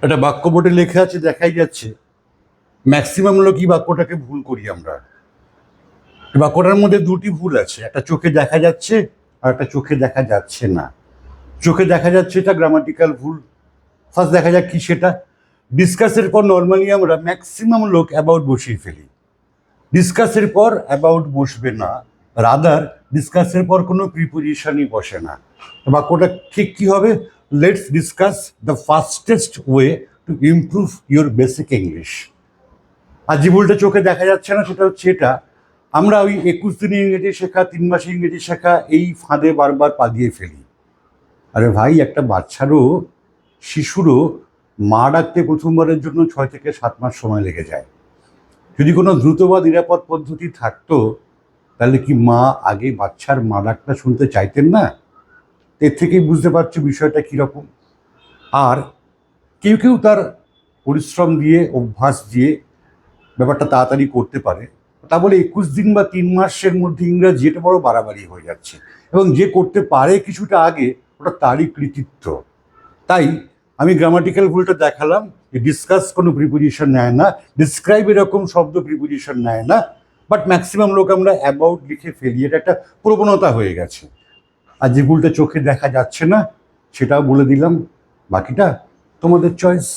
একটা বাক্য বোর্ডে লেখা আছে, দেখাই যাচ্ছে। ম্যাক্সিমাম লোকই বাক্যটাকে ভুল করি আমরা। বাক্যটার মধ্যে দুটি ভুল আছে, একটা চোখে দেখা যাচ্ছে আর একটা চোখে দেখা যাচ্ছে না। চোখে দেখা যাচ্ছে এটা গ্রামাটিক্যাল ভুল। ফার্স্ট দেখা যাক কি সেটা। ডিসকাসের পর নর্মালি আমরা ম্যাক্সিমাম লোক অ্যাবাউট বসিয়ে ফেলি। ডিসকাসের পর অ্যাবাউট বসবে না, রাদার ডিসকাসের পর কোনো প্রিপোজিশনই বসে না। বাক্যটা ঠিক কি হবে? Let's discuss the fastest way to improve your basic English. আর যে ভুলটা চোখে দেখা যাচ্ছে না সেটা হচ্ছে এটা, আমরা ওই 21 দিনে ইংরেজি শেখা, 3 মাসে ইংরেজি শেখা, এই ফাঁদে বারবার পা দিয়ে ফেলি। আরে ভাই, একটা বাচ্চারও, শিশুরও মা ডাকতে প্রথমবারের জন্য 6 থেকে 7 মাস সময় লেগে যায়। যদি কোনো দ্রুত বা নিরাপদ পদ্ধতি থাকতো তাহলে কি মা আগে বাচ্চার মা ডাকটা শুনতে চাইতেন না? এর থেকেই বুঝতে পারছো বিষয়টা কীরকম। আর কেউ কেউ তার পরিশ্রম দিয়ে, অভ্যাস দিয়ে ব্যাপারটা তাড়াতাড়ি করতে পারে, তা বলে 21 দিন বা 3 মাসের মধ্যে ইংরাজি, এটা বড় বাড়াবাড়ি হয়ে যাচ্ছে। এবং যে করতে পারে কিছুটা আগে, ওটা তারই কৃতিত্ব। তাই আমি গ্রামাটিক্যাল ভুলটা দেখালাম যে ডিসকাস কোনো প্রিপোজিশন নেয় না, ডিসক্রাইব এরকম শব্দ প্রিপোজিশন নেয় না, বাট ম্যাক্সিমাম লোক আমরা অ্যাবাউট লিখে ফেলি, এটা একটা প্রবণতা হয়ে গেছে। আর যে ভুলটা চোখে দেখা যাচ্ছে না সেটাও বলে দিলাম, বাকিটা তোমাদের চয়েস।